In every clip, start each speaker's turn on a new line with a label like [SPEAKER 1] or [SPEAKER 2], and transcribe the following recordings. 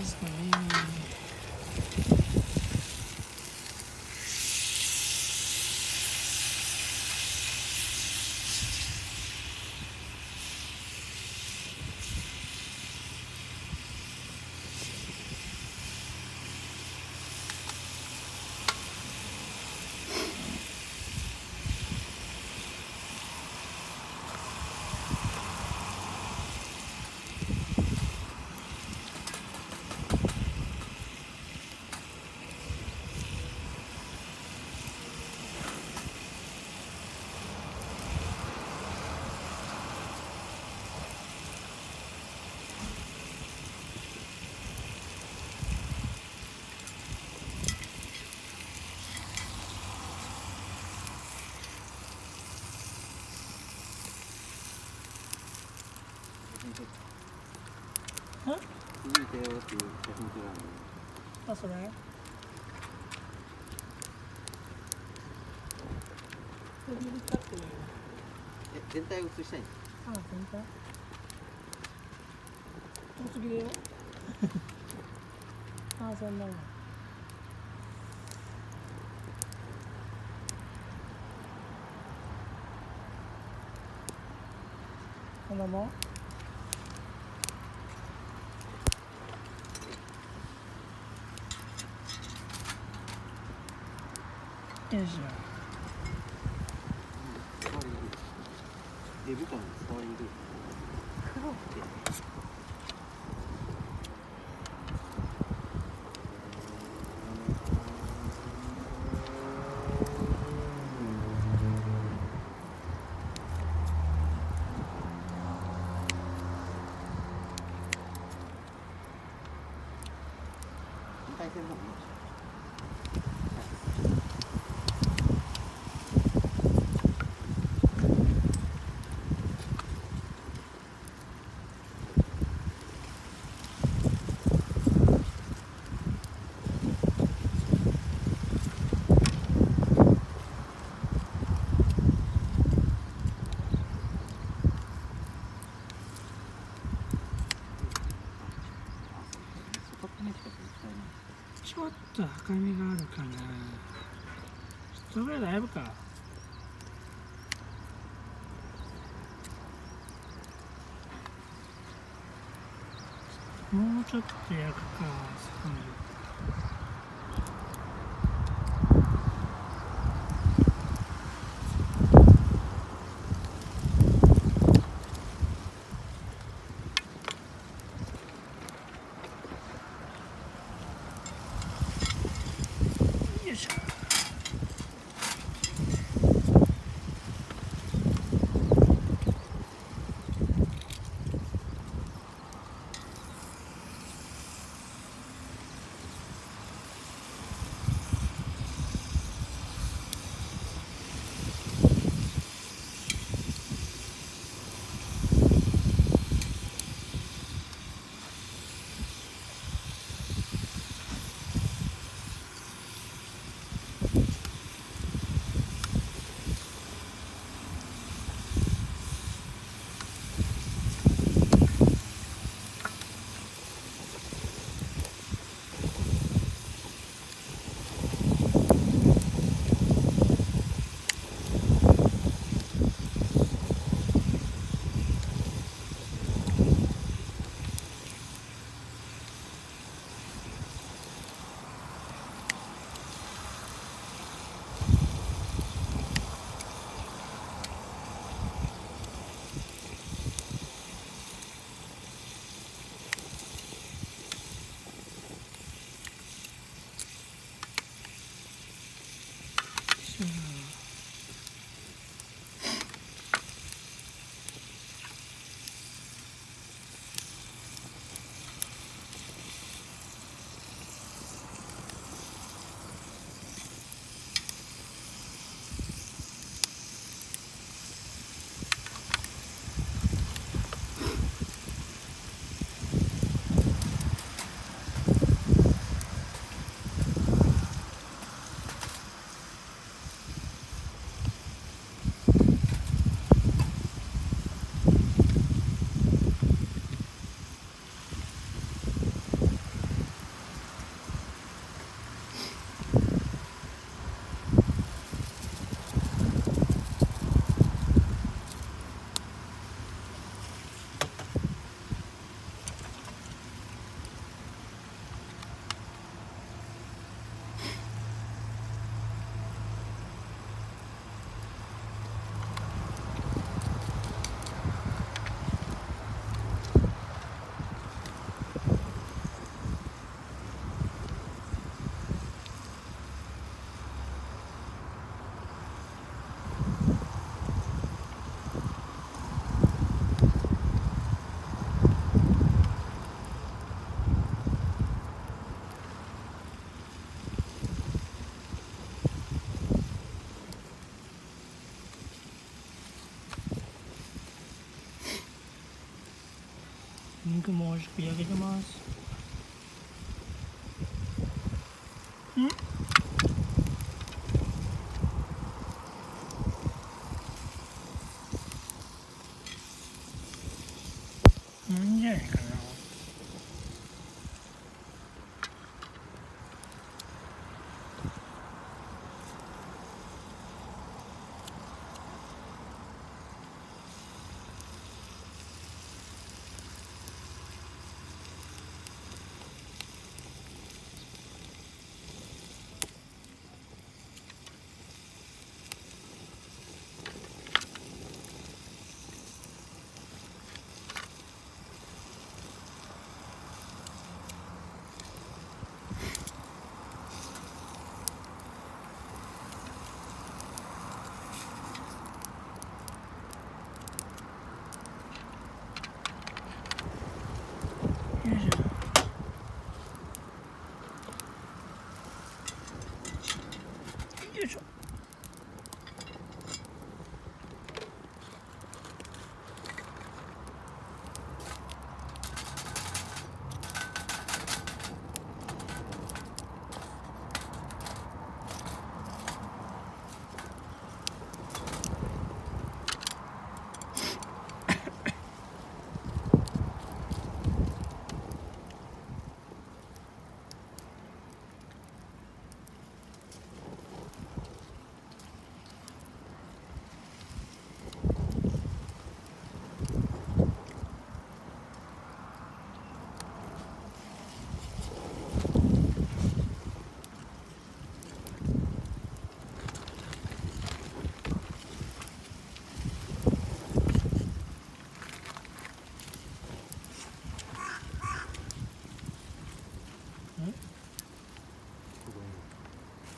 [SPEAKER 1] ですかね。
[SPEAKER 2] 続いてよっていう写真撮らんの。
[SPEAKER 1] あ、それ
[SPEAKER 2] 全体を写したいんです。
[SPEAKER 1] あ、全体遠すぎるよあ、そんなのこんなもんよいしょ。
[SPEAKER 2] スパーリング。デブ感のスパーリング。対戦の方がいいでしょ。
[SPEAKER 1] ちょっと赤みがあるかな。それぐらいだいぶか。もうちょっと焼くか。よいしょ。肉も美味しく焼けてます。んなんじゃないかな。よいしょ。よいしょ。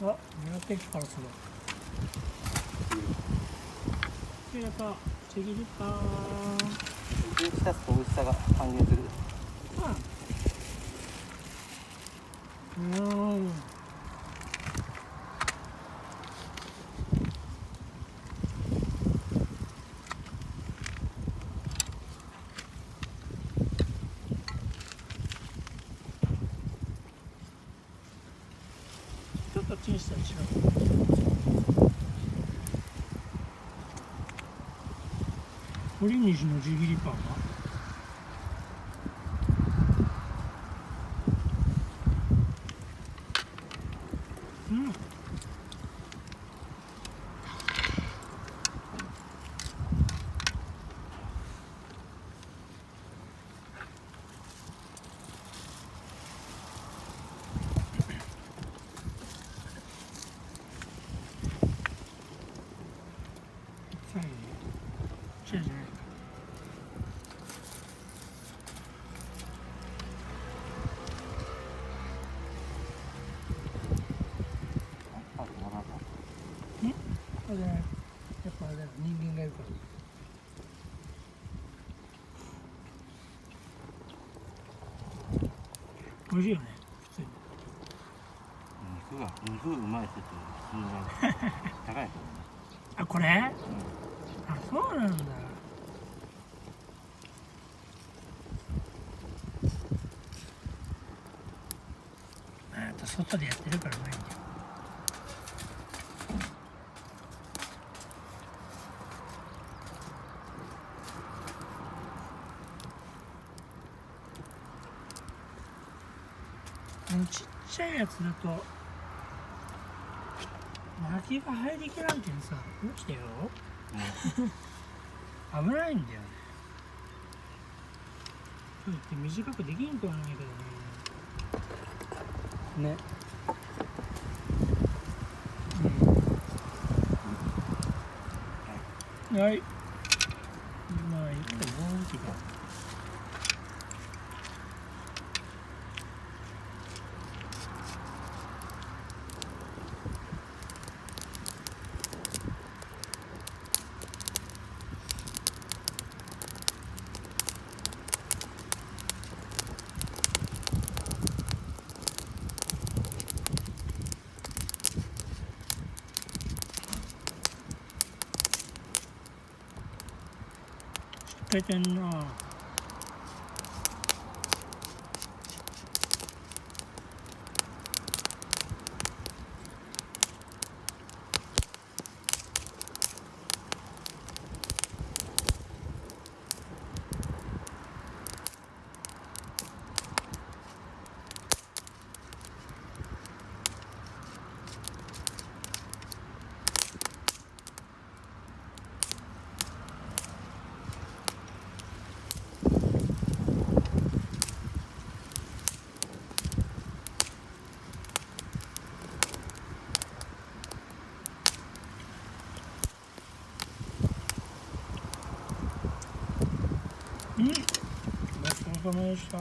[SPEAKER 1] あ、狙ってきからする。やった。ちぎりったー。
[SPEAKER 2] 一日経つと美味しさが半減する。
[SPEAKER 1] ちょっと小さいでしょ。堀西のちぎりパンは最後にじゃないか。あれやっぱあれだよ、人間がいるから。美味しいよね、普通に。
[SPEAKER 2] 肉うまい人って普通に高いと思う。
[SPEAKER 1] あ、これ？あ、そうなんだ。あと外でやってるからうまいんだよ。ちっちゃいやつだと薪が入りきらんけんさ、落ちてよ、危ないんだよね。そう言って短くできんとはないけどね。ね。はい。まあいいと思うけど。しっかりてんな。うん、ごちそうさまでした。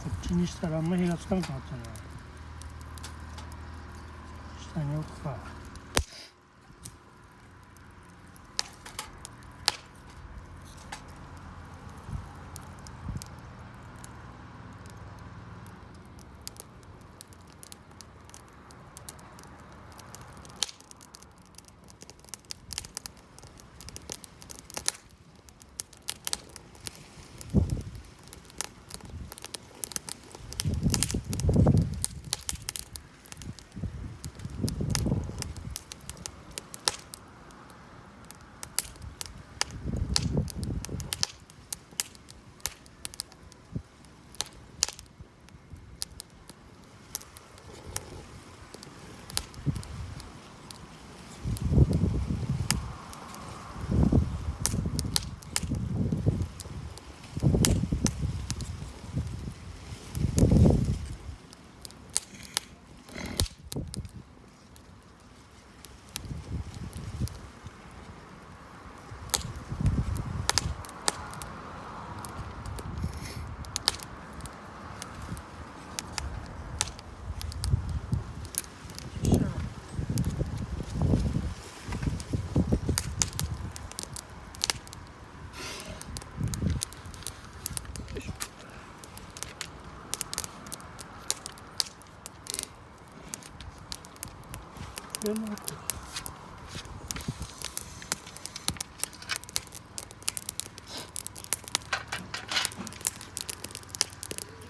[SPEAKER 1] こっちにしたらあんまり火がつかなくなったね。下に置くか。これもあったか。よ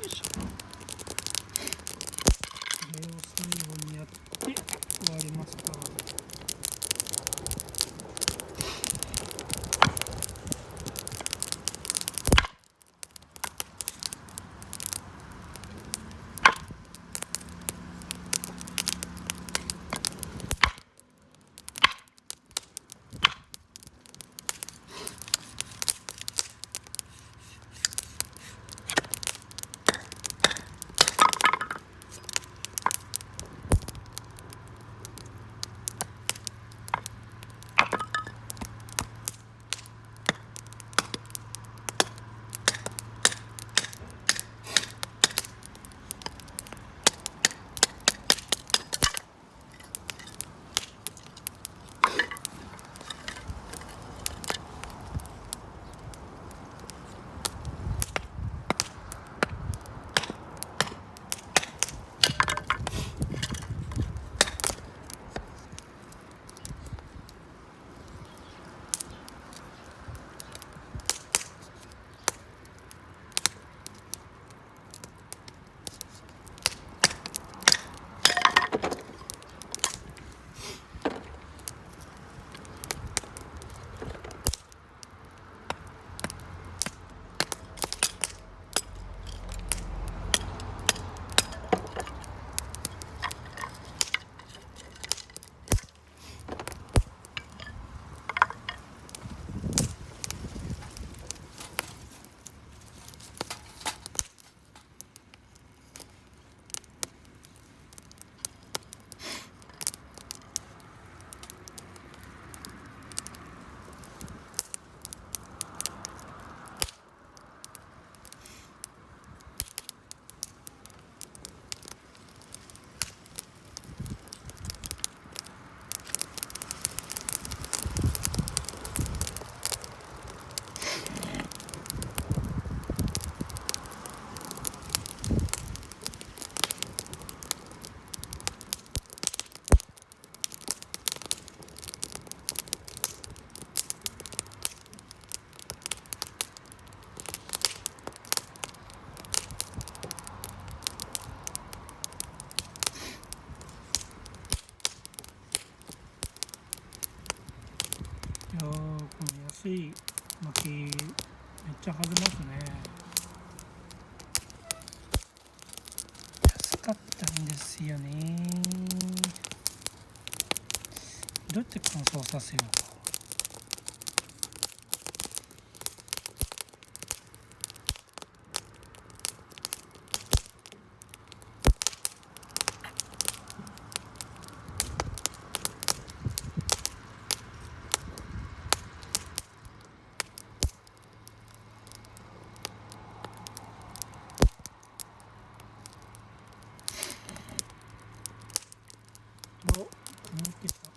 [SPEAKER 1] いしょ。これを最後にすい薪めっちゃ外ますね。安かったんですよね。どうやって乾燥させようか。お、曇ってきた。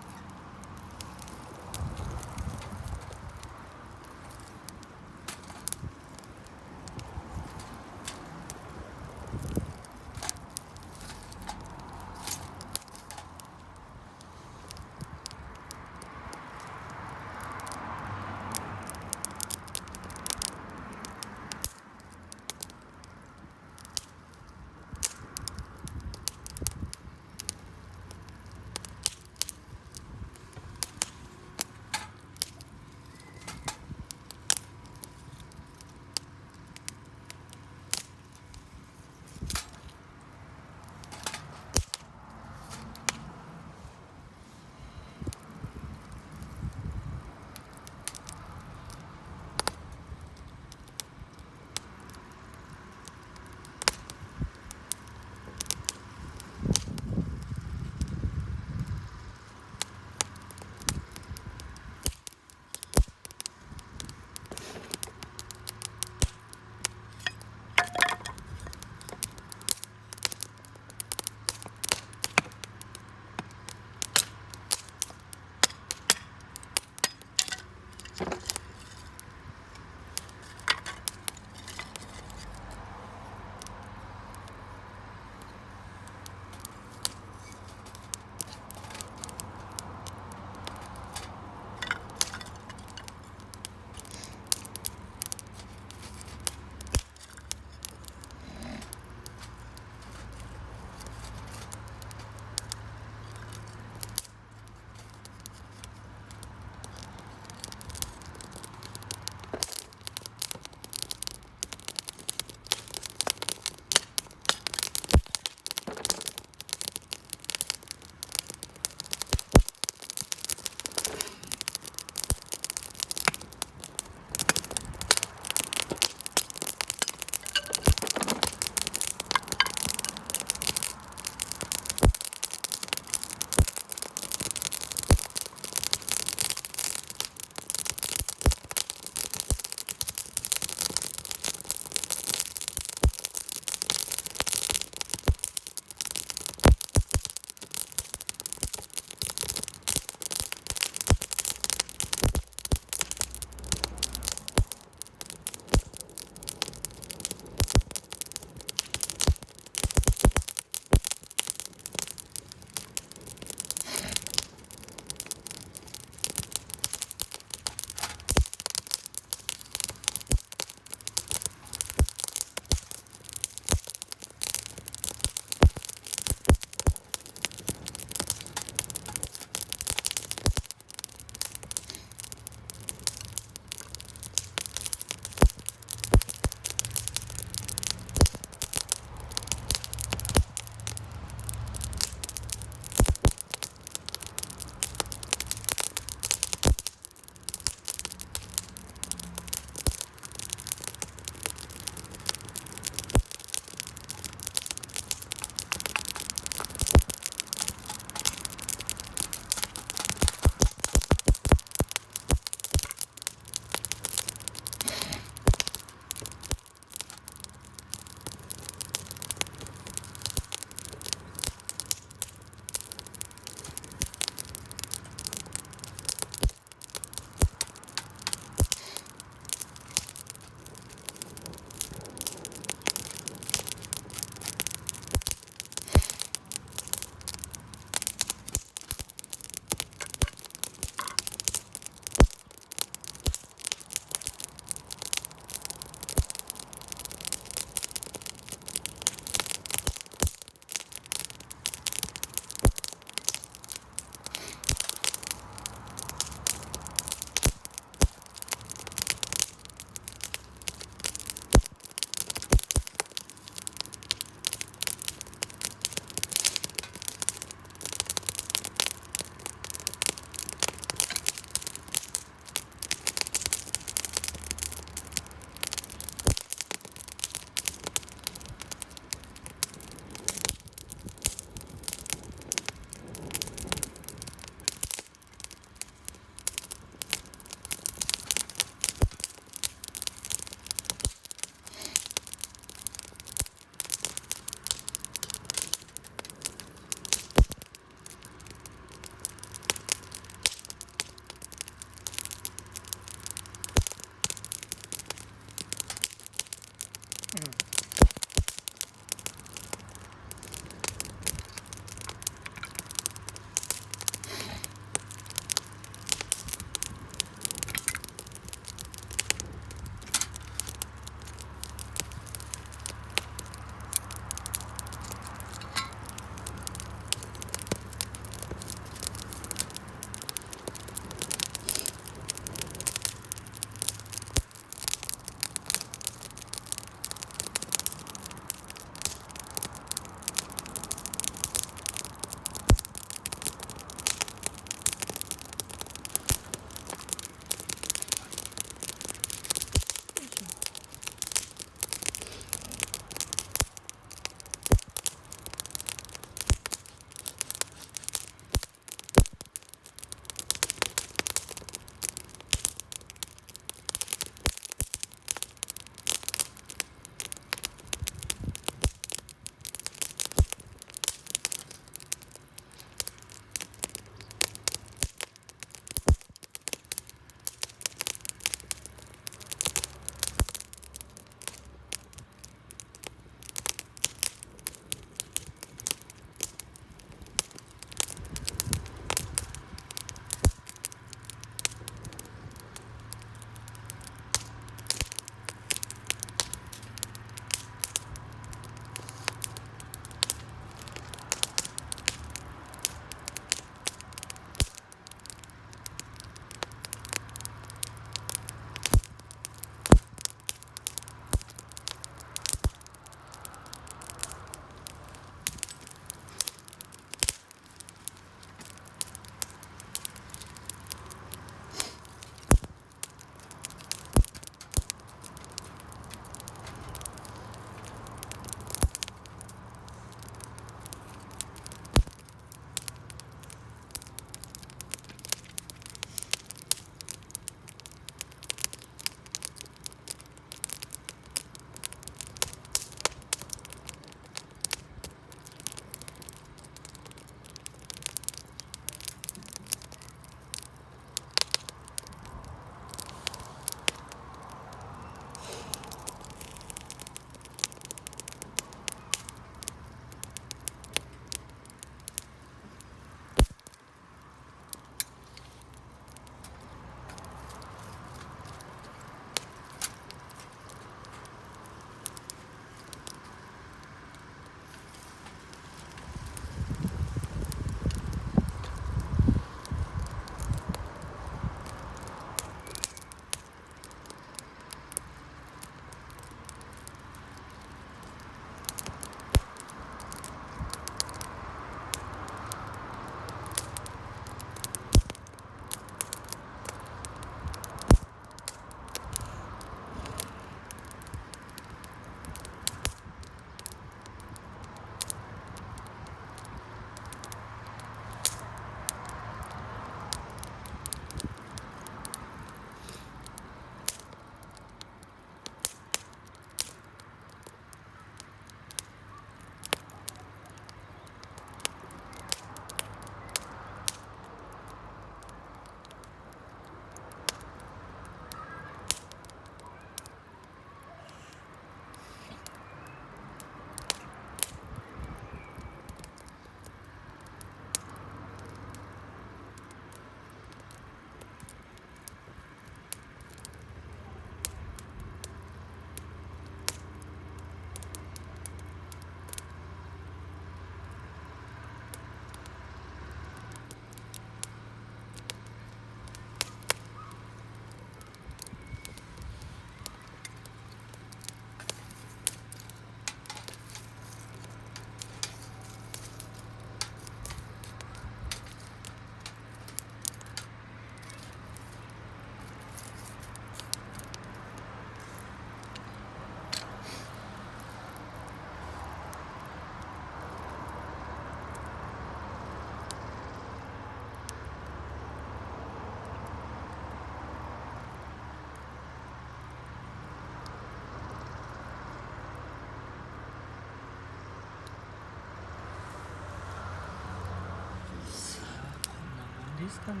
[SPEAKER 1] ですかね。